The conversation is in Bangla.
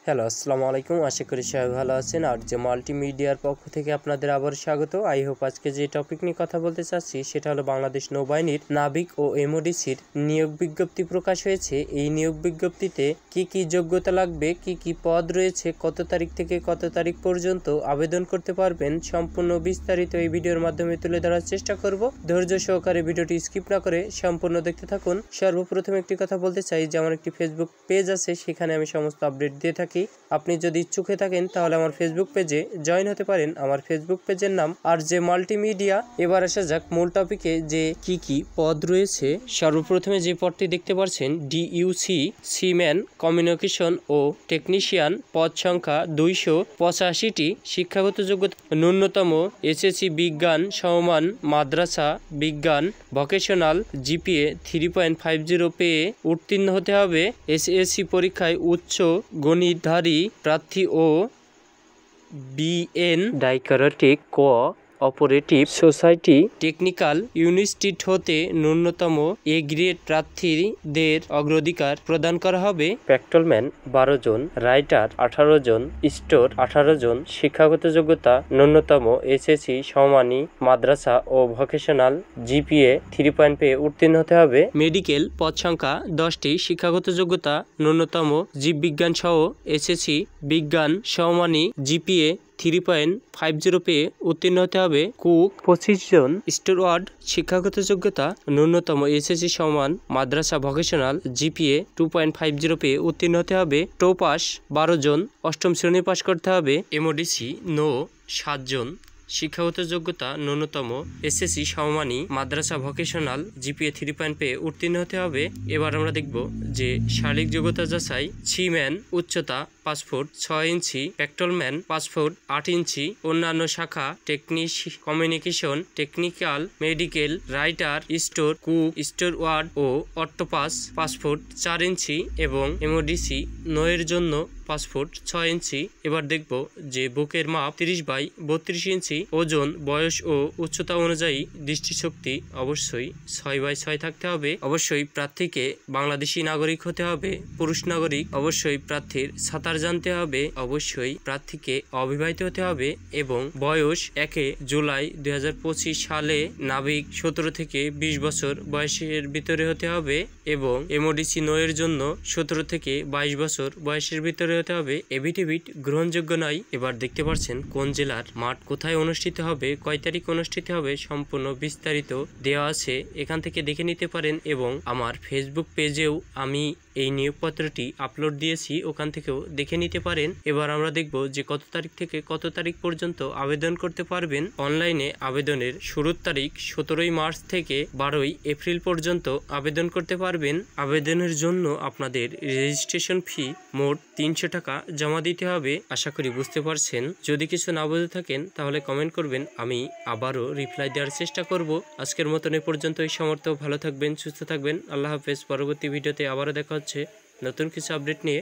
হ্যালো, আসসালামু আলাইকুম। আশা করি সবাই ভালো আছেন। আর যে মাল্টিমিডিয়ার পক্ষ থেকে আপনাদের আবার স্বাগত। আই হোপ আজকে যে টপিক নিয়ে কথা বলতে চাচ্ছি সেটা হলো বাংলাদেশ নৌবাহিনীর নাবিক ও এমওডিসির নিয়োগ বিজ্ঞপ্তি প্রকাশ হয়েছে। এই নিয়োগ বিজ্ঞপ্তিতে কি কি যোগ্যতা লাগবে, কি কি পদ রয়েছে, কত তারিখ থেকে কত তারিখ পর্যন্ত আবেদন করতে পারবেন, সম্পূর্ণ বিস্তারিত এই ভিডিওর মাধ্যমে তুলে ধরার চেষ্টা করব। ধৈর্য সহকারে ভিডিওটি স্কিপ না করে সম্পূর্ণ দেখতে থাকুন। সর্বপ্রথম একটি কথা বলতে চাই যে আমার একটি ফেসবুক পেজ আছে, সেখানে আমি সমস্ত আপডেট দিয়ে থাকি। আপনি যদি ইচ্ছুক হয়ে থাকেন তাহলে আমার ফেসবুক পেজে জয়েন হতে পারেন। আমার ফেসবুক পেজের নাম আর যে মাল্টিমিডিয়া। এবার আসা যাক মূল টপিকে যে কি কি পদ রয়েছে। সর্বপ্রথমে যে পদটি দেখতে পাচ্ছেন ডিইউসি সিম্যান কমিউনিকেশন ও টেকনিশিয়ান, পদ সংখ্যা 285টি। শিক্ষাগত যোগ্যতা ন্যূনতম এসএসসি বিজ্ঞান সমমান মাদ্রাসা বিজ্ঞান ভোকেশনাল জিপিএ 3.50 পেয়ে উত্তীর্ণ হতে হবে। এসএসসি পরীক্ষায় উচ্চ গণিতধারী প্রার্থী ও বিএন ডাইকারেটিক অপারেটিভ সোসাইটি টেকনিক্যাল ইনস্টিটিউট হতে ন্যূনতম এ গ্রেড প্রার্থীদের অগ্রাধিকার প্রদান করা হবে। প্যাক্টলম্যান 12 জন, রাইটার 18 জন, স্টোর 18 জন। শিক্ষাগত যোগ্যতা ন্যূনতম এসএসসি সমমানী মাদ্রাসা ও ভোকেশনাল জিপিএ 3 পেয়ে উত্তীর্ণ হতে হবে। মেডিকেল পদ সংখ্যা 10টি। শিক্ষাগত যোগ্যতা ন্যূনতম জীববিজ্ঞান সহ এসএসসি বিজ্ঞান সমমানী জিপিএ 3.50 পেয়ে উত্তীর্ণ হতে হবে। কুক 25 জন। স্টুয়ার্ড শিক্ষাগত যোগ্যতা ন্যূনতম এসএসসি সমান মাদ্রাসা ভোকেশনাল জিপিএ 2.50 পেয়ে উত্তীর্ণ হতে হবে। টোপাস 12 জন, অষ্টম শ্রেণী পাশ করতে হবে। এমওডিসি নো 7 জন। শিক্ষাগত যোগ্যতা ন্যূনতম এসএসসি সমমানী মাদ্রাসা ভোকেশনাল জিপিএ 3 পেয়ে উত্তীর্ণ হতে হবে। এবার আমরা দেখব যে শারীরিক যোগ্যতা যাচাই। সিম্যান উচ্চতা 5 ফুট 6 ইঞ্চি, প্যাক্টলম্যান 5 ফুট 8 ইঞ্চি। অন্যান্য শাখা communication, technical, medical, writer, store, cook, স্টোরওয়ার্ড ও অক্টোপাস 5 ফুট 4 ইঞ্চি এবং এমওডিসি নয়ের জন্য 5 ফুট 6 ইঞ্চি। এবার দেখব যে বুকের মাপ 30/32 ইঞ্চি। ওজন, বয়স ও উচ্চতা অনুযায়ী দৃষ্টিশক্তি অবশ্যই 6/6 থাকতে হবে। অবশ্যই প্রার্থীকে বাংলাদেশি নাগরিক হতে হবে। পুরুষ নাগরিক। অবশ্যই প্রার্থীর সাঁতার জানতে হবে। অবশ্যই প্রার্থীকে অবিবাহিত হতে হবে এবং বয়স 1 জুলাই 2025 সালে নাবিক 17 থেকে 20 বছর বয়সের ভিতরে হতে হবে এবং এমওডিসি নয়ের জন্য 17 থেকে 22 বছর বয়সের ভিতরে হতে হবে। এভিডেভিট গ্রহণযোগ্য নয়। এবার দেখতে পাচ্ছেন কোন জেলার মাঠ কোথায় অনুষ্ঠিত হবে, কয় তারিখ অনুষ্ঠিত হবে, সম্পূর্ণ বিস্তারিত দেওয়া আছে। এখান থেকে দেখে নিতে পারেন এবং আমার ফেসবুক পেজেও আমি এই নিয়োগপত্রটি আপলোড দিয়েছি, ওখান থেকেও দেখে নিতে পারেন। এবার আমরা দেখব যে কত তারিখ থেকে কত তারিখ পর্যন্ত আবেদন করতে পারবেন। অনলাইনে আবেদনের শুরুর তারিখ 17 মার্চ থেকে 12 এপ্রিল পর্যন্ত আবেদন করতে পারবেন। আবেদনের জন্য আপনাদের রেজিস্ট্রেশন ফি মোট 300 টাকা জমা দিতে হবে। আশা করি বুঝতে পারছেন। যদি কিছু না বুঝে থাকেন তাহলে কমেন্ট করবেন, আমি আবারও রিপ্লাই দেওয়ার চেষ্টা করব। আজকের মতন এ পর্যন্তই। সমর্থ ভালো থাকবেন, সুস্থ থাকবেন। আল্লাহ হাফেজ। পরবর্তী ভিডিওতে আবারও দেখা হচ্ছে নতুন কিছু আপডেট নিয়ে।